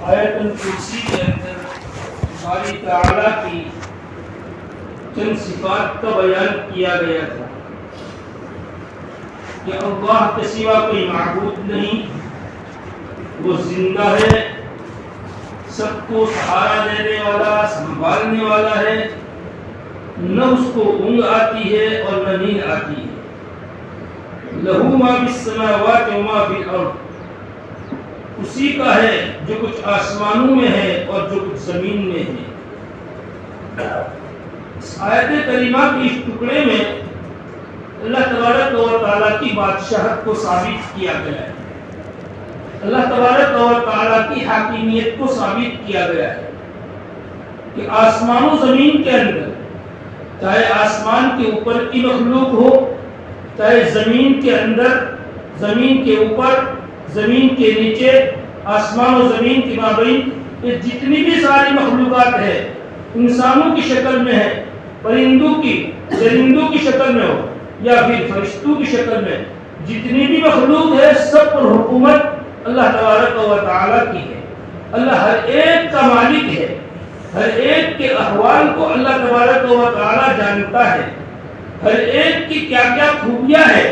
آیت الکرسی کے اندر باری تعالیٰ کی چند صفات کا بیان کیا گیا تھا کہ اللہ کے سوا کوئی معبود نہیں، وہ زندہ ہے، سب کو سہارا دینے والا، سنبھالنے والا ہے، نہ اس کو اونگ آتی ہے اور نہ نیند آتی ہے۔ لہو ما فی السماوات و ما فی الارض، اسی کا ہے جو کچھ آسمانوں میں ہے اور جو کچھ زمین میں ہے۔ اس آیت کریمہ کے اس ٹکڑے میں اللہ تبارک و تعالیٰ کی بادشاہت کو ثابت کیا گیا ہے، اللہ تبارک و تعالیٰ کی حاکمیت کو ثابت کیا گیا ہے کہ آسمان و زمین کے اندر، چاہے آسمان کے اوپر کی مخلوق ہو، چاہے زمین کے اندر، زمین کے اوپر، زمین کے نیچے، آسمان و زمین کے مابین، یہ جتنی بھی ساری مخلوقات ہے، انسانوں کی شکل میں ہے، پرندوں کی، درندوں کی شکل میں ہو یا پھر فرشتوں کی شکل میں، جتنی بھی مخلوق ہے سب پر حکومت اللہ تبارک و تعالیٰ کی ہے۔ اللہ ہر ایک کا مالک ہے، ہر ایک کے احوال کو اللہ تبارک و تعالیٰ جانتا ہے، ہر ایک کی کیا کیا خوبیاں ہے،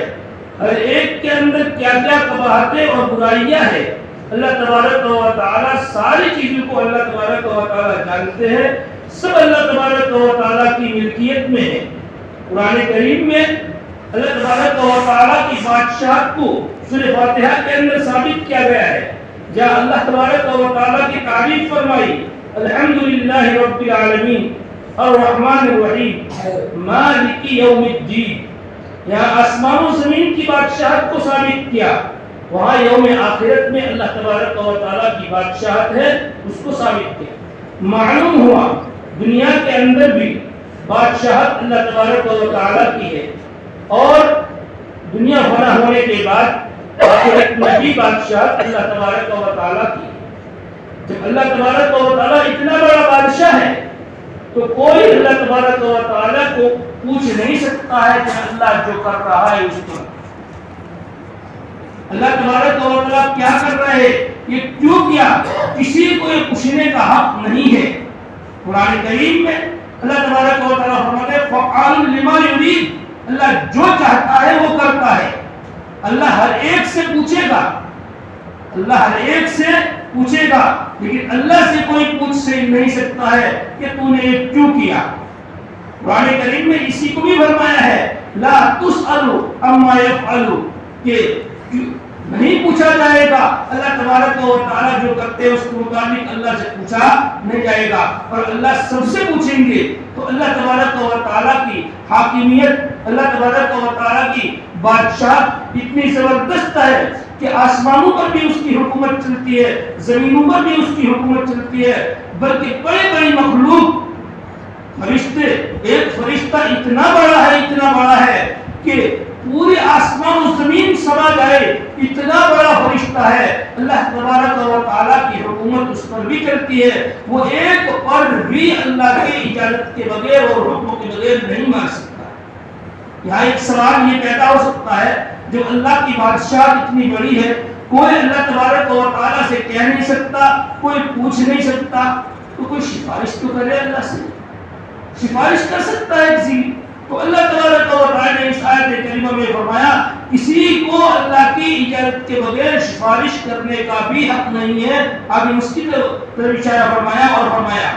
ہر ایک کے اندر کیا کیا قباحتیں اور برائیاں ہیں، اللہ تبارک و تعالیٰ ساری چیزوں کو اللہ تبارک و تعالیٰ جانتے ہیں، سب اللہ تبارک و تعالیٰ کی ملکیت میں ہے۔ قرآن کریم میں اللہ تبارک و تعالیٰ کی بادشاہت کو سورہ فاتحہ کے اندر ثابت کیا گیا ہے، جہاں اللہ تبارک و تعالیٰ کی تعریف فرمائی، الحمدللہ رب العالمین الرحمن الرحیم مالک یوم الدین۔ یہاں آسمان و زمین کی بادشاہت کو ثابت کیا، وہاں یوم آخرت میں اللہ تبارک و تعالیٰ کی بادشاہت ہے، اس کو ثابت کیا۔ معلوم ہوا دنیا کے اندر بھی بادشاہت اللہ تبارک و تعالیٰ کی ہے، اور دنیا فنا ہونے کے بعد آخرت میں بھی بادشاہت اللہ تبارک و تعالیٰ کی ہے۔ جب اللہ تبارک و تعالیٰ اتنا بڑا بادشاہ ہے تو کوئی اللہ تبارک و تعالیٰ کو پوچھ نہیں سکتا ہے کہ اللہ جو کر رہا ہے اس کو، اللہ تبارک و تعالیٰ کیا کر رہے ہیں، یہ کیوں کیا، کسی کو یہ پوچھنے کا حق نہیں ہے۔ قرآن کریم میں اللہ تبارک و تعالیٰ فرماتے ہیں فعال لما یرید، اللہ جو چاہتا ہے وہ کرتا ہے۔ اللہ ہر ایک سے پوچھے گا، اللہ ہر ایک سے پوچھے گا، لیکن اللہ سے کوئی پوچھ سے نہیں سکتا ہے کہ تو نے یہ کیوں کیا۔ قرآن کریم میں اسی کو بھی فرمایا ہے لا تسأل عما یفعل، کہ نہیں پوچھا جائے گا، اللہ تبارک و تعالیٰ جو کرتے ہیں اس کے متعلق اللہ سے پوچھا نہیں جائے گا، اور اللہ سب سے پوچھیں گے۔ تو اللہ تبارک و تعالیٰ کی حاکمیت، اللہ تبارک و تعالیٰ کی بادشاہت اتنی زبردست ہے کہ آسمانوں پر بھی اس کی حکومت چلتی ہے، زمینوں پر بھی اس کی حکومت چلتی ہے، بلکہ بڑی بڑی مخلوق، فرشتے، ایک فرشتہ اتنا بڑا ہے کہ پورے آسمان و زمین سما جائے، اتنا بڑا فرشتہ ہے۔ اللہ تبارک و تعالیٰ کی حکومت اس پر بھی چلتی ہے، وہ ایک پر بھی اللہ کی اجازت کے بغیر اور حکم کے بغیر نہیں مار سکتا۔ یہاں ایک سوال یہ پیدا ہو سکتا ہے، جو اللہ کی بادشاہت اتنی بڑی ہے، کوئی اللہ تبارک و تعالیٰ سے کہہ نہیں سکتا، کوئی پوچھ نہیں سکتا، تو کوئی سفارش تو کرے، اللہ سے سفارش کر سکتا ہے کسی، تو اللہ تبارک و تعالیٰ نے اس آیت کریمہ میں فرمایا کسی کو اللہ کی اجازت کے بغیر سفارش کرنے کا بھی حق نہیں ہے۔ آگے اس کی طرف اشارہ فرمایا اور فرمایا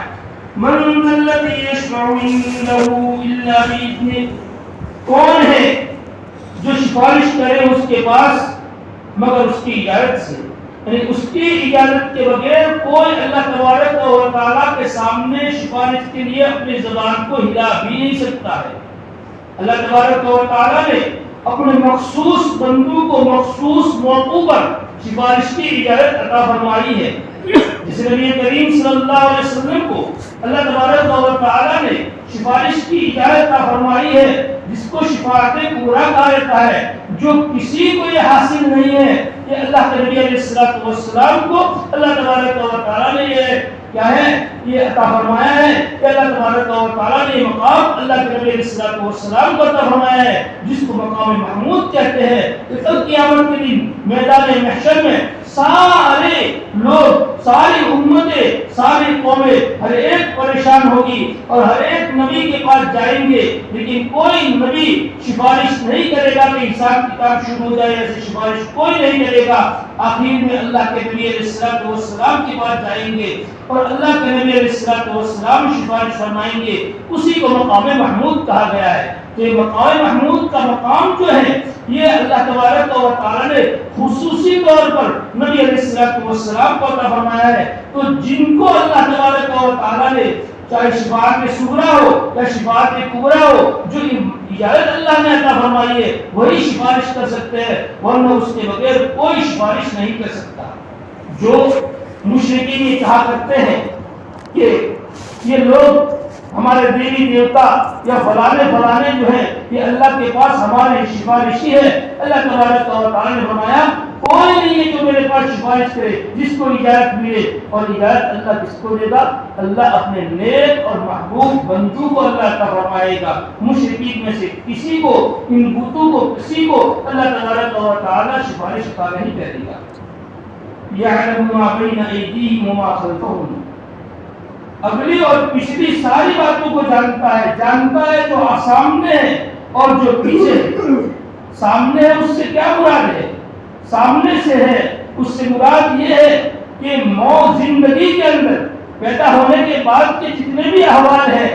من ذا الذی یشفع عنده الا بإذنہ، کون ہے جو سفارش کرے اس کے پاس مگر اس کی اجازت سے، یعنی اس کی اجازت کے بغیر کوئی اللہ تبارک و تعالیٰ کے سامنے سفارش کے لیے اپنی زبان کو ہلا بھی نہیں سکتا ہے۔ اللہ تبارک و تعالیٰ نے اپنے مخصوص بندوں کو مخصوص موقعوں پر سفارش کی اجازت عطا فرمائی ہے، جس نبی کریم صلی اللہ علیہ وسلم کو اللہ تبارک و تعالیٰ نے سفارش کی اجازت عطا فرمائی ہے، جس کو شفاعت کبریٰ کہا جاتا ہے، جو کسی کو یہ حاصل نہیں ہے کہ اللہ کے نبی علیہ السلام کو اللہ تبارک و تعالیٰ نے یہ کیا ہے یہ عطا فرمایا ہے کہ اللہ تبارک و تعالیٰ نے یہ مقام اللہ کے نبی علیہ السلام کو عطا فرمایا ہے، جس کو مقام محمود کہتے ہیں، کہ کل قیامت کے دن میدان محشر میں سارے لوگ، ساری امت ساری قومیں ہر ایک پریشان ہوگی اور ہر ایک نبی کے پاس جائیں گے، لیکن کوئی نبی سفارش نہیں کرے گا کہ حساب کتاب شروع ہو جائے، ایسی سفارش کوئی نہیں کرے گا۔ آخر میں اللہ کے نبی علیہ السلام کے پاس جائیں گے اور اللہ کے نبی علیہ السلام سفارش فرمائیں گے۔ اسی کو مقام محمود کہا گیا ہے۔ کہ مقام محمود کا مقام جو ہے یہ اللہ تبارک و تعالی نے خصوصی طور پر نبی علیہ السلام کو عطا فرمایا ہے۔ تو جن کو اللہ تبارک و تعالی نے چاہے شفاعت صغری ہو یا شفاعت کبری ہو، جو اجازت اللہ نے عطا فرمائی ہے وہی سفارش کر سکتے ہیں، ورنہ اس کے بغیر کوئی سفارش نہیں کر سکتا۔ جو مشرکین یہ کہا کرتے ہیں کہ یہ لوگ ہمارے دیوی دیوتا یا فلانے جو ہیں یہ اللہ کے پاس ہمارے سفارشی ہے، اللہ تبارک و تعالی نے فرمایا کوئی نہیں ہے جو میرے پاس سفارش کرے جس کو اجازت ملے، اور اجازت اللہ کس کو دے گا؟ اللہ اپنے نیک اور محبوب بندوں کو اللہ عطا فرمائے گا۔ مشرکین میں سے کسی کو، ان بتوں کو کسی کو اللہ تبارک و تعالی سفارش عطا نہیں کرے گا۔ یعلم ما بین ایدیہم وما خلفہم، اگلی اور پچھلی ساری باتوں کو جانتا ہے جو سامنے ہے اور جو پیچھے ہے۔ سامنے ہے اس سے کیا مراد ہے؟ سامنے سے ہے اس سے مراد یہ ہے کہ موت زندگی کے اندر پیدا ہونے کے بعد کے جتنے بھی احوال ہیں،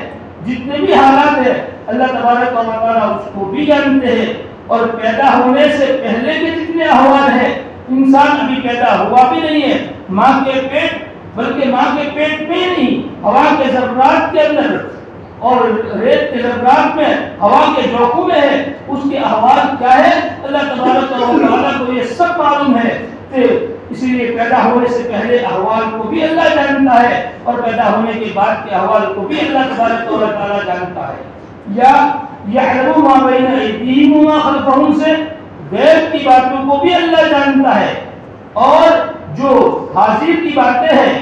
جتنے بھی حالات ہیں، اللہ تبارک و تعالیٰ اس کو بھی جانتے ہیں، اور پیدا ہونے سے پہلے کے جتنے احوال ہیں، انسان ابھی پیدا ہوا بھی نہیں ہے، ماں کے پیٹ بلکہ ماں کے پیٹ میں نہیں، ہوا کے ذرات کے اندر اور ریت کے ذرات میں، ہوا کے جوقوں میں ہے، اس کے احوال کیا ہے اللہ تبارک و تعالیٰ کو یہ سب معلوم ہے۔ کہ اسی لیے پیدا ہونے سے پہلے احوال کو بھی اللہ جانتا ہے اور پیدا ہونے کے بعد کے احوال کو بھی اللہ تبارک و تعالیٰ جانتا ہے۔ یا یعلم ما بین ایدیہم وما خلفہم سے غیب کی باتوں کو بھی اللہ جانتا ہے، اور جو حاضر کی باتیں ہیں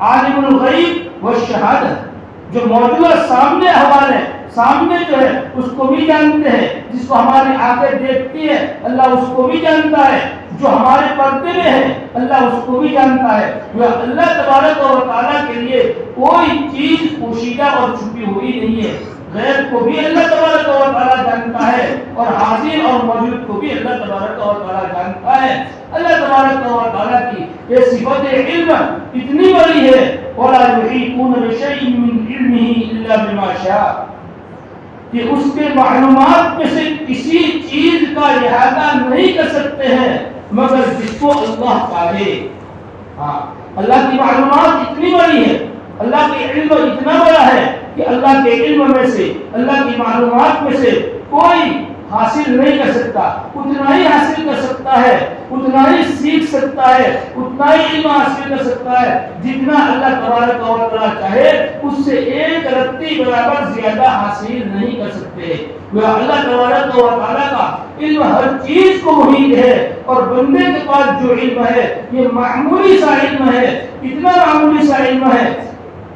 عالم الغیب والشہادت، جو موجودہ سامنے احوال ہے، سامنے جو ہے اس کو بھی جانتے ہیں، جس کو ہماری آنکھیں دیکھتی ہے اللہ اس کو بھی جانتا ہے، جو ہمارے پردے میں ہے اللہ اس کو بھی جانتا ہے۔ اللہ تبارک و تعالیٰ کے لیے کوئی چیز پوشیدہ اور چھپی ہوئی نہیں ہے۔ غیب کو بھی اللہ تبارک و تعالیٰ جانتا ہے اور حاضر اور موجود کو بھی اللہ تبارک و تعالیٰ جانتا ہے۔ اللہ تبارک و تعالیٰ کی یہ صفت علم اتنی بڑی ہے، وَلَا يُحِيطُونَ بِشَيْءٍ مِّنْ عِلْمِهِ إِلَّا بِمَا شَاءَ، کہ اس کے معلومات میں سے کسی چیز کا احاطہ نہیں کر سکتے ہیں مگر جس کو اللہ چاہے۔ ہاں، اللہ کی معلومات اتنی بڑی ہے، اللہ کے علم اتنا بڑا ہے کہ اللہ کے علم میں سے، اللہ کی معلومات میں سے کوئی حاصل نہیں کر سکتا، اتنا ہی حاصل کر سکتا ہے، اتنا ہی سیکھ سکتا ہے، اتنا ہی علم حاصل کر سکتا ہے جتنا اللہ تبارک و تعالیٰ چاہے، اس سے ایک رتی برابر زیادہ حاصل نہیں کر سکتے۔ اللہ تبارک و تعالیٰ کا علم ہر چیز کو محیط ہے، اور بندے کے پاس جو علم ہے یہ معمولی سا علم ہے، اتنا معمولی سا علم ہے۔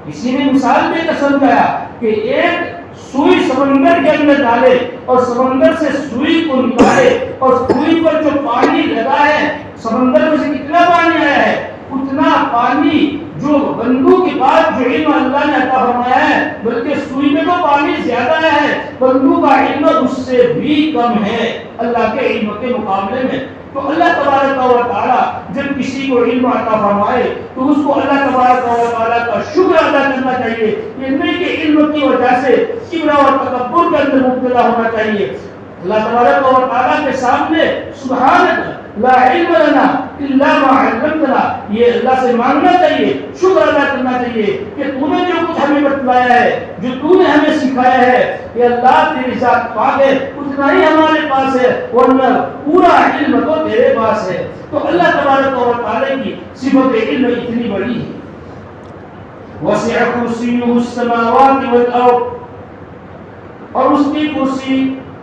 کسی نے مثال دے کر سمجھایا کہ ایک سوئی سمندر کے اندر ڈالے اور سمندر سے سوئی کو نکالے، اور سوئی پر جو پانی لگا ہے، سمندر میں سے کتنا پانی آیا ہے، اتنا پانی جو بندوں کے پاس جو علم اللہ نے عطا فرمایا ہے، بلکہ سوئی میں تو پانی زیادہ ہے، بندوں کا علم اس سے بھی کم ہے اللہ کے علم کے مقابلے میں۔ تو اللہ تبارک و تعالیٰ جب کسی کو علم عطا فرمائے تو اس کو اللہ تبارک و تعالیٰ کا شکر ادا کرنا چاہیے، یہ نہیں کہ علم کی وجہ سے کبر اور تکبر کے اندر مبتلا ہونا چاہیے۔ اللہ تبارک و تعالیٰ کے سامنے سبحانک لا علم لنا الا ما علمتنا، یہ اللہ سے مانگنا چاہیے، شکر ادا کرنا چاہیے کہ تو نے جو کچھ ہمیں بتلایا ہے، جو تو نے ہمیں سکھایا ہے، کہ اللہ تیری ذات پاک ہے، اتنا ہی ہمارے پاس ہے، ورنہ پورا علم تو تیرے پاس ہے۔ تو اللہ تبارک و تعالیٰ کی صفت علم اتنی بڑی ہے۔ وسع کرسیہ السماوات والارض، اور اس کی کرسی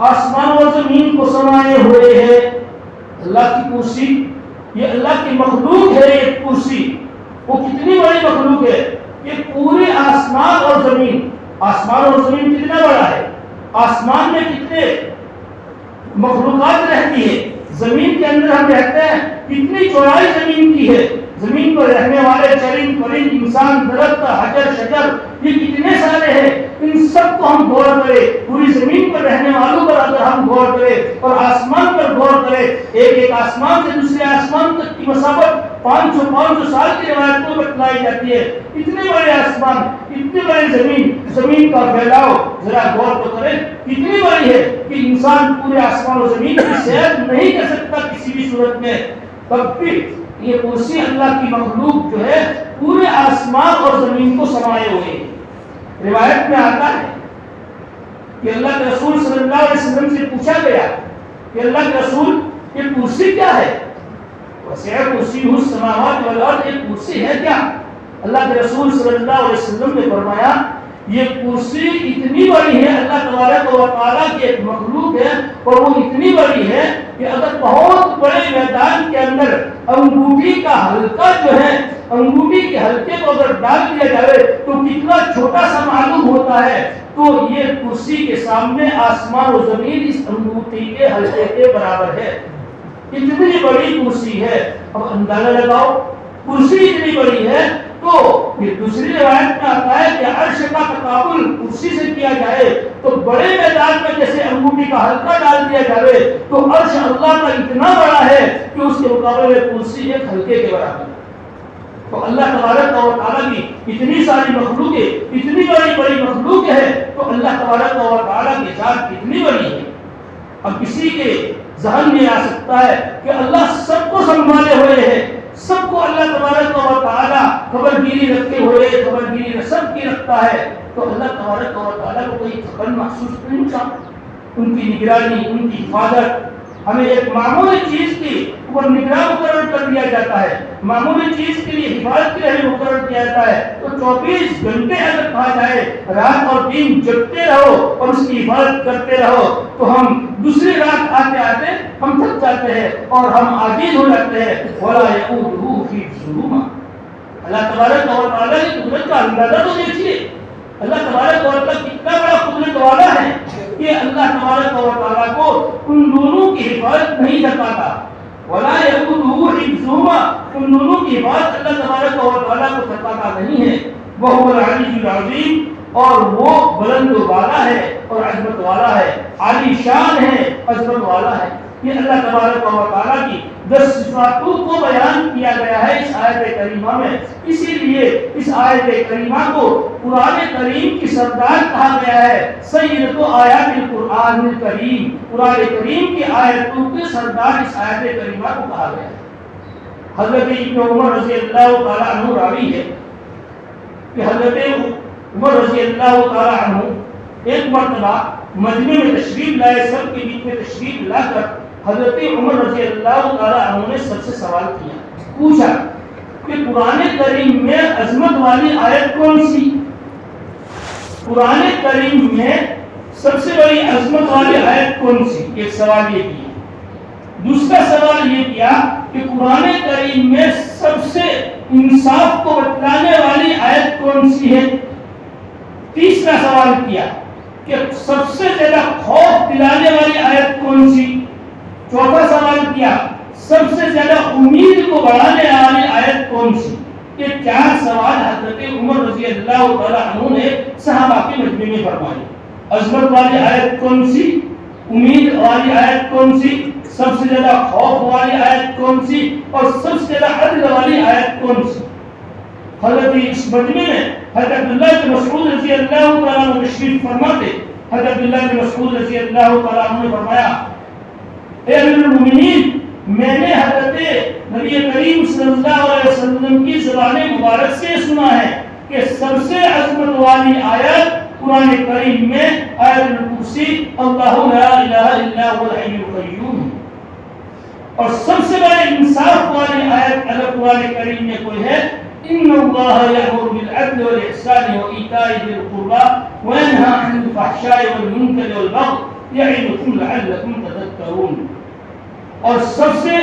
آسمان و زمین کو سمائے ہوئے ہے۔ اللہ کی کرسی، یہ اللہ کی مخلوق ہے، یہ کرسی وہ کتنی بڑی مخلوق ہے، یہ پورے آسمان اور زمین، آسمان اور زمین کتنا بڑا ہے، آسمان میں کتنے مخلوقات رہتی ہے، زمین کے اندر ہم رہتے ہیں، کتنی چوڑائی زمین کی ہے، زمین پر رہنے والے چرند پرند انسان درخت حجر شجر یہ کتنے سارے ہیں، ان سب کو ہم غور کریں، پوری زمین پر رہنے والوں پر اگر ہم غور کریں اور آسمان پر غور کریں، ایک ایک آسمان سے دوسرے آسمان تک کی مسافت 500 سال کی روایت کو بتلائی جاتی ہے. اتنے بڑے آسمان، اتنے بڑے زمین کا پھیلاؤ ذرا غور تو کریں کتنی بڑی ہے کہ انسان پورے آسمان و زمین کی سیر نہیں کر سکتا کسی بھی صورت میں. تب بھی یہ کرسی اللہ کی مخلوق جو ہے پورے آسمان اور زمین کو سمائے ہوئے ہیں. روایت میں آتا ہے کہ اللہ کے رسول صلی اللہ علیہ وسلم سے پوچھا گیا کہ اللہ کے رسول یہ کرسی کیا ہے؟ وسع کرسیہ السماوات والارض، یہ کرسی ہے کیا؟ اللہ کے رسول صلی اللہ علیہ وسلم نے فرمایا یہ کرسی اتنی بڑی ہے، اللہ تبارک و تعالیٰ کی ایک مخلوق ہے اور وہ اتنی بڑی ہے کہ اگر بہت بڑے میدان کے اندر انگوٹھی کا حلقہ جو ہے، انگوٹھی کے حلقے کو اگر ڈال دیا جائے تو کتنا چھوٹا سا معلوم ہوتا ہے. تو یہ کرسی کے سامنے آسمان و زمین اس انگوٹھی کے حلقے کے برابر ہے. اتنی بڑی کرسی ہے. اب اندازہ لگاؤ کرسی اتنی بڑی ہے تو یہ دوسری روایت میں آتا ہے کہ عرش کا تقابل کرسی سے کیا جائے تو بڑے میدان میں جیسے انگوٹھی کا حلقہ ڈال دیا جائے تو عرش اللہ کا اتنا بڑا ہے کہ اس کے مقابلے میں کرسی ایک حلقے کے برابر ہے. تو اللہ تبارک و تعالیٰ کی اتنی ساری مخلوق ہے، اتنی بڑی مخلوق ہے تو اللہ تبارک و تعالیٰ کی ذات کتنی بڑی ہے. اب کسی کے ذہن میں آ سکتا ہے کہ اللہ سب کو سنبھالے ہوئے ہے، سب کو اللہ تبارک و تعالیٰ خبر گیری رکھے ہوئے، خبر گیری سب کی رکھتا ہے، تو اللہ تبارک و تعالیٰ کو کوئی تھکن محسوس نہیں ہوتا. ان کی نگرانی، ان کی حفاظت، ہمیں ایک معمولی چیز کی اوپر نگراں مقرر کر دیا جاتا ہے، معمولی چیز کے لیے حفاظت کے لیے مقرر کیا جاتا ہے. تو 24 گھنٹے اگر کہا جائے رات اور دن جگتے رہو اور اس کی حفاظت کرتے رہو تو ہم دوسری رات آتے آتے ہم تھک جاتے ہیں اور ہم عاجز ہو جاتے ہیں. وَلَا يَئُودُهُ حِفْظُهُمَا. اللہ تبارک و تعالیٰ کی قدرت کا اندازہ تو دیکھیے، اللہ تبارک و تعالیٰ کتنا بڑا قدرت والا ہے کہ اللہ تبارک و تعالیٰ کو ان دونوں کی حفاظت نہیں کر پاتا. وَلَا يَئُودُهُ حِفْظُهُمَا. ان دونوں کی حفاظت اللہ تبارک و تعالیٰ کو کر پاتا نہیں ہے. وَهُوَ الْعَلِيُّ الْعَظِيمُ. اور وہ بلند و بالا ہے اور عظمت والا ہے، عالی شان ہے، عظمت والا ہے. یہ اللہ تبارک و تعالیٰ کی 10 صفاتوں کو بیان کیا گیا ہے اس آیت کریمہ میں. اسی لیے اس آیت کریمہ کو قرآن کریم کی سردار کہا گیا ہے. سید آیات القرآن الکریم، قرآن کریم کی آیتوں کے سردار اس آیت کریمہ کو کہا گیا ہے. حضرت ابن عمر رضی اللہ تعالیٰ عنہ راوی ہے کہ حضرت عمر رضی اللہ تعالیٰ عنہ ایک مرتبہ مجمع میں تشریف لائے، سب کے بیچ میں تشریف لا کر حضرت عمر رضی اللہ تعالیٰ عنہ نے سب سے سوال کیا، پوچھا کہ قرآن کریم میں عظمت والی آیت کون سی؟ قرآن کریم میں سب سے بڑی عظمت والی آیت کون سی؟ ایک سوال یہ کیا. دوسرا سوال یہ کیا کہ قرآن کریم میں سب سے انصاف کو بتلانے والی آیت کون سی ہے؟ تیسرا سوال کیا کہ سب سے زیادہ خوف دلانے والی آیت کون سی؟ چوتھا سوال کیا سب سے زیادہ امید کو بڑھانے والی آیت کون سی؟ یہ 4 سوال حضرت عمر رضی اللہ تعالیٰ عنہ نے صحابہ کے مجمع میں فرمائے. عظمت والی آیت کون سی؟ امید والی آیت کون سی؟ سب سے زیادہ خوف والی آیت کون سی؟ اور سب سے زیادہ عدل والی آیت کون سی؟ حضرت اس مجمع میں حضرت عبداللہ بن مسعود رضی اللہ تعالیٰ عنہ تشریف فرماتے. حضرت عبداللہ بن مسعود رضی اللہ تعالیٰ عنہ نے فرمایا اے امیر المومنین، میں نے حضرت نبی کریم صلی اللہ علیہ وسلم کی زبان مبارک سے سنا ہے کہ سب سے عظمت والی آیت قرآن کریم میں آیت الکرسی اللہ لا الہ الا هو الحی القیوم، اور سب سے بڑے انصاف والی آیت اگر قرآن کریم میں کوئی ہے ان اللہ یأمر بالعدل والاحسان وایتاء ذی القربى وینہی عن الفحشاء والمنکر والبغی یعظکم لعلکم تذکرون. اور سب سے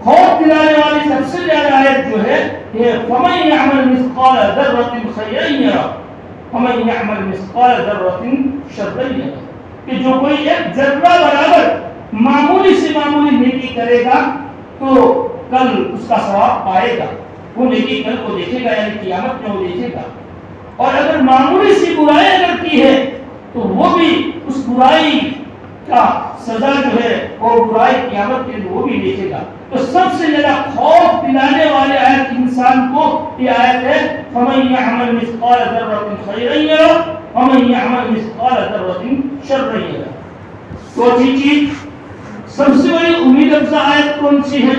خوف دلانے والی سب سے زیادہ آیت جو ہے یہ فمن یعمل مثقال ذرۃ خیرا یرہ ومن یعمل مثقال ذرۃ شرا یرہ، کہ جو کوئی ایک ذرہ برابر معمولی سے معمولی نیکی کرے گا تو کل اس کا ثواب پائے گا، وہ نیکی کل کو دیکھے گا، یعنی قیامت میں وہ دیکھے گا. اور اگر معمولی سی برائی اگر کی ہے تو وہ بھی اس برائی کا سزا جو ہے اور برائی قیامت کے وہ بھی دیکھے گا. تو سب سے زیادہ خوف دلانے والے آیت انسان کو یہ آیت ہے فَمَن يَعْمَلْ مِثْقَالَ ذَرَّةٍ خَيْرًا يَرَهُ وَمَن يَعْمَلْ مِثْقَالَ ذَرَّةٍ شَرًّا يَرَهُ. چوتھی چیز سب سے بڑی امید افزا آیت کون سی ہے؟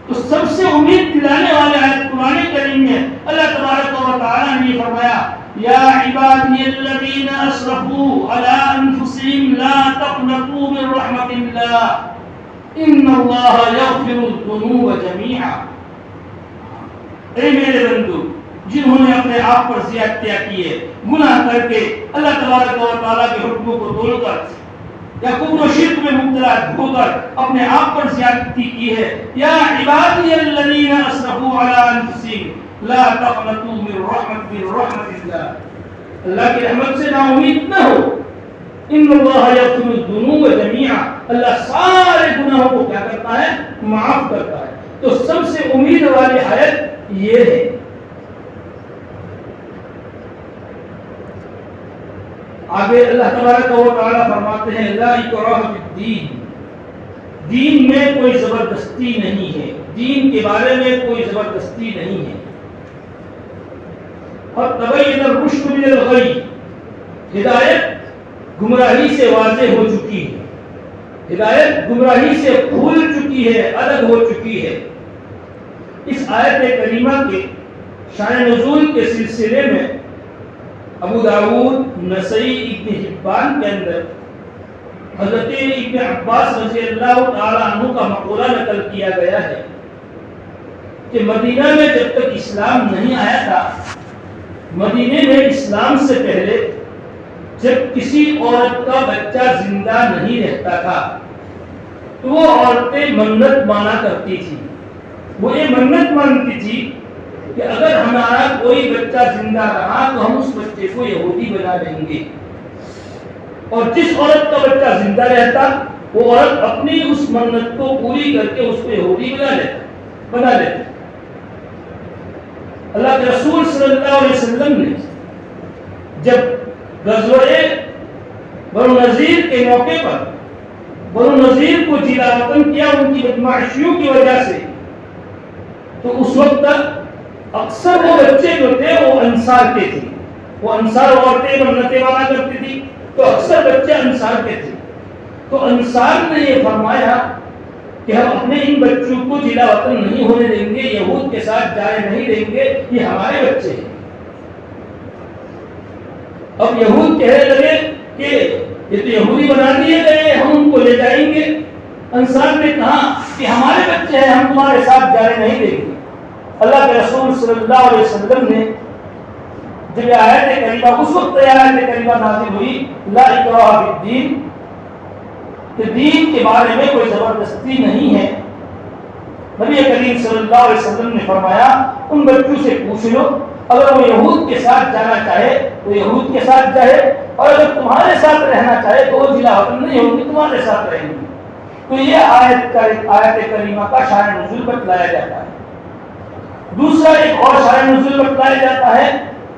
تو سب سے امید دلانے والے آیت قرآن کریم میں اللہ تبارک و تعالی نے فرمایا یا عبادی الذین اسرفوا علی انفسهم لا تقنطوا من رحمت اللہ ان اللہ یغفر الذنوب جميعا. اے میرے بندو جنہوں نے اپنے آپ پر زیادتیاں کی ہے، گناہ کر کے اللہ تبارک و تعالی کے حکموں کو توڑ کر یا کفر و شرک میں مبتلا ہو کر اپنے آپ پر زیادتی کی ہے، یا عبادی الذین اسرفوا علی انفسهم لا تقنطوا من رحمت اللہ، اللہ کی رحمت سے نا امید نہ ہو. ان اللہ یغفر الذنوب جميعا، اللہ سارے گناہوں کو کیا کرتا ہے؟ معاف کرتا ہے. تو سب سے امید والی آیت یہ ہے. آگے اللہ تبارک و تعالی فرماتے ہیں لا اکراہ فی الدین، دین میں کوئی زبردستی نہیں ہے، دین کے بارے میں کوئی زبردستی نہیں ہے. اور تبین الرشد من الغی، ہدایت گمراہی سے واضح ہو چکی ہے، ہدایت گمراہی سے کھل چکی ہے، الگ ہو چکی ہے. اس آیت کریمہ کے شان نزول کے سلسلے میں ابو داؤد، نسائی، ابن حبان کے اندر حضرت ابن عباس رضی اللہ تعالی عنہ کا مقولہ نقل کیا گیا ہے کہ مدینہ میں جب تک اسلام نہیں آیا تھا، مدینے میں اسلام سے پہلے جب کسی عورت کا بچہ زندہ نہیں رہتا تھا تو وہ عورتیں منت مانا کرتی تھی. وہ یہ منت مانتی تھی کہ اگر ہمارا کوئی بچہ زندہ رہا تو ہم اس بچے کو یہودی بنا دیں گے. اور جس عورت کا بچہ زندہ رہتا وہ عورت اپنی اس منت کو پوری کر کے اس کو یہودی بنا لیتا. اللہ کے رسول صلی اللہ علیہ وسلم نے جب غزوہ بنو نذیر کے موقع پر بنو نذیر کو جلا وطن کیا ان کی بدمعاشیوں کی وجہ سے، تو اس وقت تک اکثر وہ بچے جو تھے وہ انصار کے تھے. وہ انصار عورتیں منتیں مانا کرتی تھی تو اکثر بچے انصار کے تھے. تو انصار نے یہ فرمایا کہ ہم اپنے ان بچوں کو جلا وطن نہیں ہونے دیں گے، یہود کے ساتھ جانے نہیں دیں گے، یہ ہمارے بچے ہیں. اب یہود کہنے لگے کہ یہ تو یہودی بنا دیے گئے، ہم ان کو لے جائیں گے. انصار نے کہا کہ ہمارے بچے ہیں، ہم تمہارے ساتھ جانے نہیں دیں گے. اللہ کے رسول صلی اللہ علیہ وسلم نے جب یہ آیت کریمہ اس وقت آیت کریمہ نازل ہوئی لا اکراہ فی الدین، کہ دین کے بارے میں کوئی زبردستی نہیں ہے، نبی کریم صلی اللہ علیہ وسلم نے فرمایا ان بچوں سے پوچھ لو، اگر وہ یہود کے ساتھ جانا چاہے تو یہود کے ساتھ جائے، اور اگر تمہارے ساتھ رہنا چاہے تو وہ جلا وطن نہیں ہوں گے، تمہارے ساتھ رہیں گے. تو یہ آیت کریمہ کا شان نزول بتلایا جاتا ہے. دوسرا ایک اور شان نزول بتلایا جاتا ہے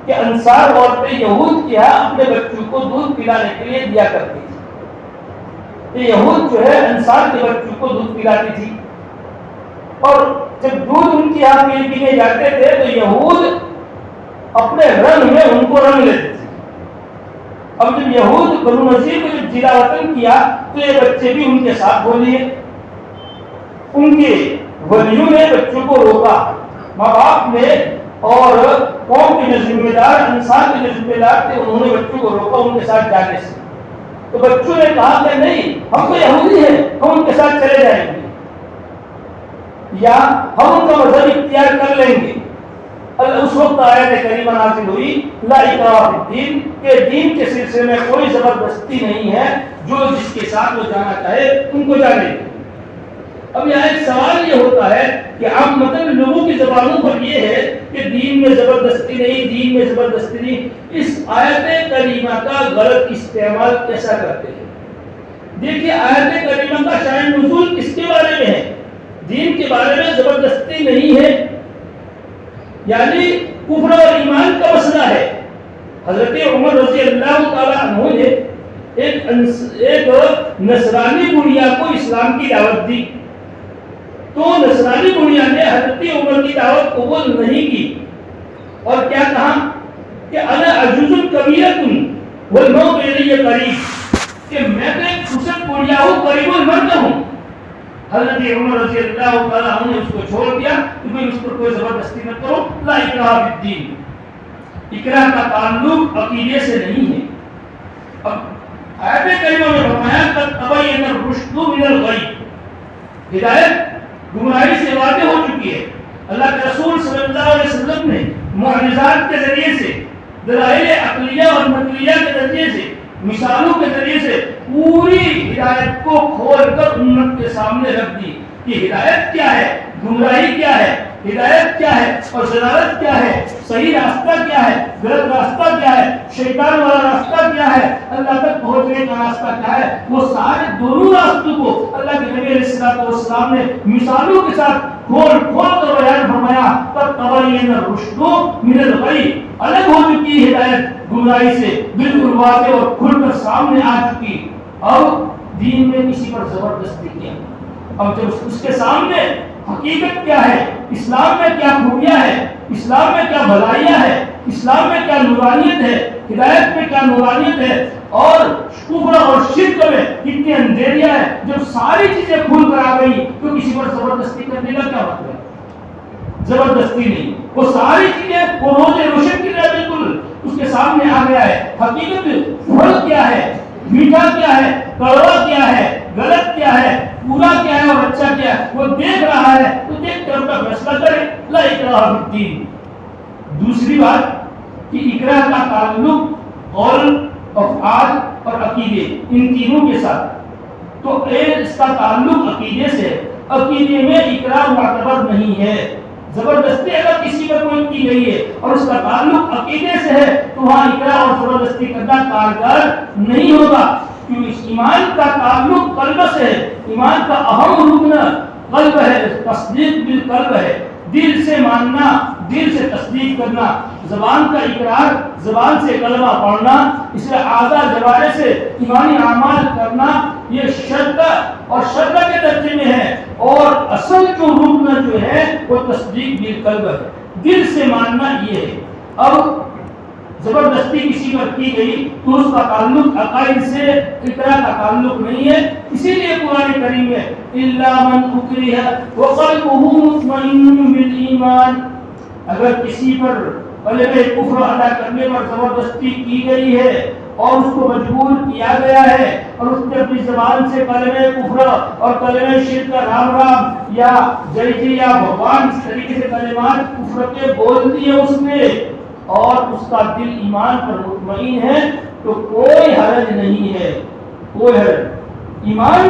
کہ انصار عورتیں یہود کے یہاں اپنے بچوں کو دودھ پلانے کے لیے دیا کرتی تھی. یہود جو ہے انصار کے بچوں کو دودھ پلاتی تھی، اور جب دودھ ان کے یہاں پینے جاتے تھے تو یہود اپنے رنگ میں ان کو رنگ لیتے تھے. اب جب یہود بنو نذیر کو جب جلا وطن کیا تو یہ بچے بھی ان کے ساتھ ہو لیے. ان کے ولیوں نے بچوں کو روکا، ماں باپ نے اور قوم کے جو ذمہ دار انصار کے جو ذمہ دار تھے انہوں نے بچوں کو روکا ان کے ساتھ جانے سے. تو بچوں نے کہا کہ نہیں، ہم تو یہودی ہیں، ہم ان کے ساتھ چلے جائیں گے یا ہم ان کا مذہب اختیار کر لیں گے. اس وقت آیت کریمہ نازل ہوئی لا اکراہ فی الدین، کہ دین کے سلسلے میں کوئی زبردستی نہیں ہے، جو جس کے ساتھ وہ جانا چاہے ان کو جانے. اب یہاں ایک سوال یہ ہوتا ہے کہ عام مطلب لوگوں کی زبانوں پر یہ ہے کہ دین میں زبردستی نہیں، دین میں زبردستی نہیں. اس آیت کریمہ کا غلط استعمال کیسا کرتے ہیں؟ دیکھیے آیت کریمہ کا شان نزول کس کے بارے میں ہے؟ دین کے بارے میں زبردستی نہیں ہے. یعنی کفر اور ایمان کا مسئلہ ہے۔ حضرت عمر رضی اللہ تعالیٰ عنہ نے ایک نصرانی بڑھیا کو اسلام کی دعوت دی، تو نصرانی بڑھیا نے حضرت عمر کی دعوت قبول نہیں کی اور کیا کہا کہ انا عجوز کبیرۃ والموت الی قریب، کہ میں تو ایک خشک بڑھیا ہوں، قریب المرد ہوں۔ حضرت عمر رضی اللہ تعالیٰ عنہ نے اس کو چھوڑ دیا کہ بھئی اس پر کوئی زبردستی مت کرو، لا اکراہ فی الدین، اکراہ کا تعلق عقیدے سے نہیں ہے۔ اب آیت کریمہ میں فرمایا قد تبین الرشد من الغی، ہدایت گمراہی سے واضح ہو چکی ہے۔ اللہ کے رسول صلی اللہ علیہ وسلم نے معجزات کے ذریعے سے، دلائل عقلیہ اور نقلیہ کے ذریعے سے، مثالوں کے ذریعے سے پوری ہدایت کو کھول کر امت کے سامنے رکھ دی کہ ہدایت کیا ہے، گمراہی کیا ہے، ہدایت کیا ہے اور ضلالت کیا ہے، صحیح راستہ کیا ہے، غلط راستہ کیا ہے، شیطان والا راستہ کیا ہے، اللہ تک پہنچنے کا راستہ کیا ہے۔ وہ سارے دونوں راستوں کو اللہ کے نبی علیہ السلام نے مثالوں کے ساتھ کھول کر بیان فرمایا۔ تب تبین الرشد من الغی، الگ ہو چکی ہدایت گمراہی سے، بالکل واضح اور کھل کر سامنے آ چکی۔ اب دین میں کسی پر زبردستی کیا، اب جب اس کے سامنے حقیقت کیا ہے، اسلام میں کیا خوبیاں ہے، اسلام میں کیا بھلائیاں ہے، اسلام میں کیا نورانیت ہے، ہدایت میں کیا نورانیت ہے، اور کفر اور شرک میں کتنی اندھیریاں ہیں، جب ساری چیزیں کھل کر آ گئی تو کسی پر زبردستی کرنے کا کیا مطلب ہے؟ زبردستی نہیں، وہ ساری چیزیں وہ روزے روشن کی طرح بالکل اس کے سامنے آ گیا ہے۔ حقیقت پھل کیا ہے، میٹھا کیا ہے، کڑوا کیا ہے، غلط کیا ہے، پورا کیا ہے اور اچھا کیا ہے، وہ دیکھ رہا ہے تو دیکھ کر اپنا فیصلہ کرے، لا اکراہ فی الدین۔ دوسری بات کہ اکراہ کا تعلق قول، افعال اور عقیدے ان تینوں کے ساتھ، تو اس کا تعلق عقیدے سے، عقیدے میں اکراہ معتبر نہیں ہے۔ زبردستی اگر کسی پر کوئی کی گئی ہے اور اس کا تعلق عقیدے سے ہے تو وہاں اکراہ اور زبردستی کرنا کارگر نہیں ہوگا، کیونکہ ایمان کا تعلق قلب سے ہے۔ ایمان کا اہم رکن قلب ہے، تصدیق بالقلب ہے، دل سے ماننا، دل سے تصدیق کرنا، زبان کا اقرار، زبان سے کلمہ پڑھنا، اس لیے اعضاء جوارح سے ایمانی اعمال کرنا، یہ شرط اور شرط کے درجے میں ہے، اور اصل جو رکن جو ہے وہ تصدیق بالقلب ہے، دل سے ماننا یہ ہے۔ اب زبردستی کسی پر کی گئی تو اس کا تعلق عقائد سے، اقرار کا تعلق نہیں ہے۔ اسی لیے قرآن کریم میں الا من اکرہ وقلبہ مطمئن بالایمان، اگر کسی پر کلمہ کفر ادا کرنے پر زبردستی کی گئی ہے اور اس کو مجبور کیا گیا ہے اور اس نے اپنی زبان سے کلمہ کفر اور کلمہ شرک کا رام رام یا جی جی یا بھگوان اس طریقے سے کلمات کفر کے بول دیے اس نے، اور اس کا دل ایمان پر مطمئن ہے، تو کوئی حرج نہیں ہے، کوئی حرج۔ ایمان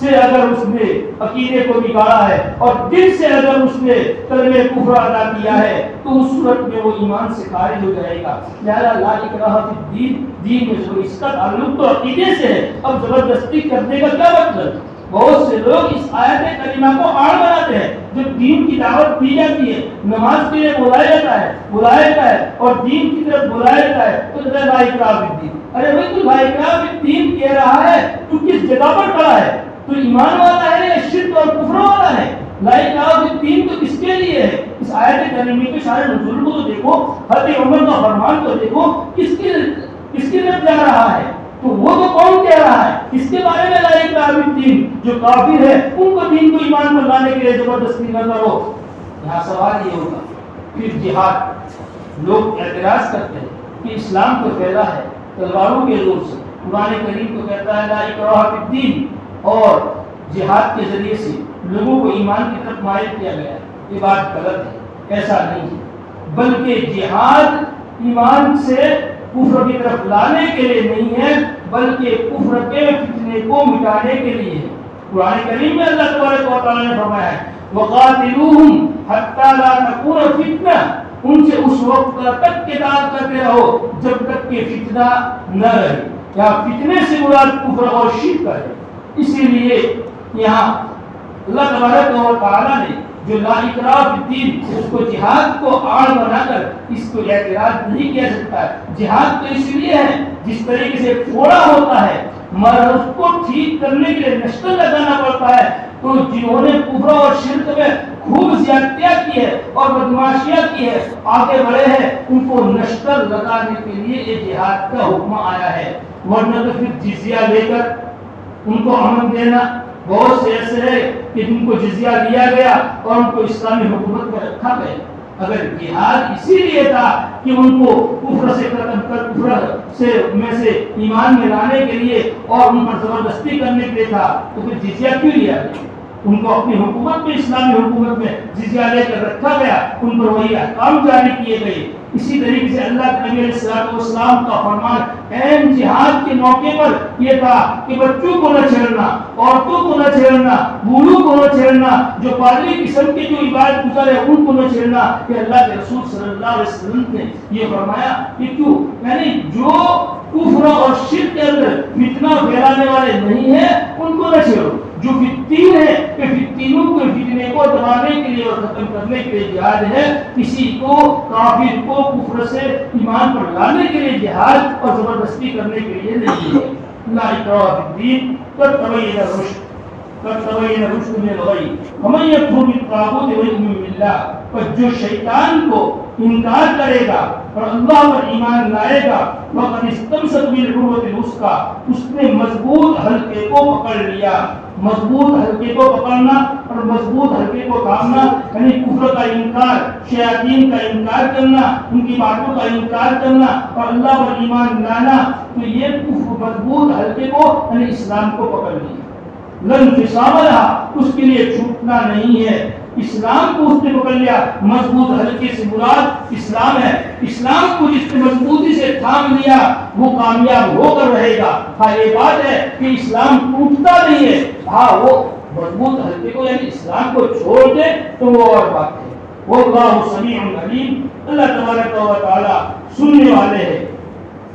سے اگر اس نے عقیدے کو بگاڑا ہے اور دل سے اگر اس نے کلمہ کفر ادا کیا ہے تو اس صورت میں وہ ایمان سے خارج ہو جائے گا۔ لہذا لا اکراہ فی الدین، دین میں جو اس کا تعلق تو عقیدے سے ہے، اب زبردستی کرنے کا کیا مطلب؟ بہت سے لوگ اس آیت کریمہ کو آڑ بناتے ہیں۔ جب دین کی دعوت دی جاتی ہے، نماز کے لیے بلایا جاتا ہے اور دین کی طرف بلایا جاتا ہے تو لا اکراہ فی الدین، ارے بھائی تو لا اکراہ فی الدین کہہ رہا ہے، تو کس جگہ پر کھڑا ہے؟ تو ایمان والا ہے یا شرک اور کفر والا ہے؟ لا اکراہ فی الدین تو کس کے لیے ہے؟ اس آیت کریمہ کے سارے نزول کو تو دیکھو، حضرت عمر کا فرمان تو دیکھو، کس کی طرف جا رہا ہے؟ تو وہ تو کون کہہ رہا ہے اس کے بارے میں لا اکراہ فی الدین؟ جو کافر ہے ان کو دین کو ایمان پر لانے کے لیے زبردستی نہ کرو۔ یہاں سوال یہ ہوگا پھر جہاد، لوگ اعتراض کرتے ہیں کہ اسلام تو پھیلا ہے تلواروں کے زور سے، قرآن کریم کو کہتا ہے لا اکراہ فی الدین، اور جہاد کے ذریعے سے لوگوں کو ایمان کی طرف مائل کیا گیا ہے۔ یہ بات غلط ہے، ایسا نہیں ہے، بلکہ جہاد ایمان سے کفر کی طرف لانے کے لیے نہیں ہے، بلکہ کفر کے فتنے کو مٹانے کے لیے ہے۔ قرآن کریم میں اللہ تبارک و تعالی نے فرمایا ہے وَقَاتِلُوهُمْ حَتَّى لَا تَكُونَ فِتْنَةٌ، ان سے اس وقت تک قتال کرتے رہو جب تک کہ فتنہ نہ رہے، یا فتنے سے مراد کفر اور شرک ہے۔ اسی لیے یہاں اللہ تبارک و تعالی نے جو لا اکراہ فی الدین، اس کو جہاد کو آڑ بنا کر اس کو اعتراض نہیں کیا سکتا ہے۔ جہاد تو اس لیے ہے جس طریقے سے پھوڑا ہوتا ہے مگر اس کو ٹھیک کرنے کے لیے نشتر لگانا پڑتا ہے، تو جنہوں نے کفر اور شرک میں خوب زیادتیاں کی ہے اور بدماشیاں کی ہے، آگے بڑھے ہیں، ان کو نشتر لگانے کے لیے یہ جہاد کا حکم آیا ہے۔ ورنہ تو پھر جزیہ لے کر ان کو امن دینا، بہت سے ایسے ہے کہ جن کو جزیہ دیا گیا اور ان کو اسلامی حکومت میں رکھا گیا۔ اگر جہاد اسی لیے تھا کہ ان کو کفر سے ختم کر کفر سے ایمان میں لانے کے لیے اور ان پر زبردستی کرنے کے لیے تھا، تو پھر جزیہ کیوں لیا گیا؟ ان کو اپنی حکومت میں، اسلامی حکومت میں جزیہ لے کر رکھا گیا، ان پر وہی احکام جاری کیے گئے۔ اسی طریقے سے اللہ کے نبی علیہ السلام کا فرمان عین جہاد کے موقع پر یہ تھا کہ بچوں کو نہ چھیڑنا، عورتوں کو نہ چھیڑنا، بوڑھوں کو نہ چھیڑنا، جو پادری قسم کے جو عبادت گزار ہے ان کو نہ چھیڑنا۔ کہ اللہ کے رسول صلی اللہ علیہ وسلم نے یہ فرمایا کہ کیوں، یعنی جو کفر اور شرک کے اندر فتنہ پھیلانے والے نہیں ہیں ان کو نہ چھیڑو، جو فتین ہے کہ فتینوں کو فتنے کو دبانے کے لیے اور ختم کرنے کے لیے جہاد ہے۔ کسی کو کافر کو کفر سے ایمان پر لانے کے لیے جہاد اور زبردستی کرنے کے لیے نہیں ہے۔ لا اکراہ فی الدین قد تبین الرشد من الغی ومن یکفر بالطاغوت ویؤمن باللہ۔ پر جو شیطان کو انکار کرے گا اور اللہ پر ایمان لائے گا، فقد استمسک بالعروۃ الوثقی، اس نے مضبوط حلقے کو پکڑ لیا۔ مضبوط حلقے کو پکڑنا اور مضبوط حلقے کو تھامنا یعنی کفر کا انکار، شیاطین کا انکار کرنا، ان کی باتوں کا انکار کرنا اور اللہ پر ایمان لانا، تو یہ کفر مضبوط حلقے کو یعنی اسلام کو پکڑ لیا۔ لن انفصام لہا، اس کے لیے چھوٹنا نہیں ہے۔ اسلام کو اس نے پکڑ لیا، مضبوط حلقے سے مراد اسلام ہے۔ اسلام کو جس نے مضبوطی سے تھام لیا وہ کامیاب ہو کر رہے گا۔ ہاں یہ بات ہے کہ اسلام ٹوٹتا نہیں ہے، ہاں وہ مضبوط حلقے کو یعنی اسلام کو چھوڑ دے تو وہ اور بات ہے۔ واللہ سمیع علیم، اللہ تبارک و تعالی سننے والے ہیں۔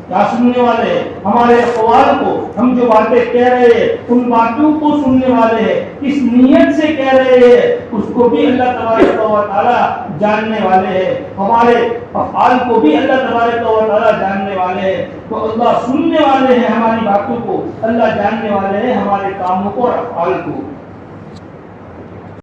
کیا سننے والے ہیں؟ ہمارے اقوال کو، ہم جو باتیں کہہ رہے ہیں ان باتوں کو سننے والے ہیں۔ کس نیت سے کہہ رہے ہیں اس کو بھی اللہ تبارک و تعالی جاننے والے ہیں۔ ہمارے افعال کو بھی اللہ تبارک و تعالی جاننے والے ہیں۔ تو اللہ سننے والے ہیں ہماری باتوں کو، اللہ جاننے والے ہیں ہمارے کاموں کو اور افعال کو۔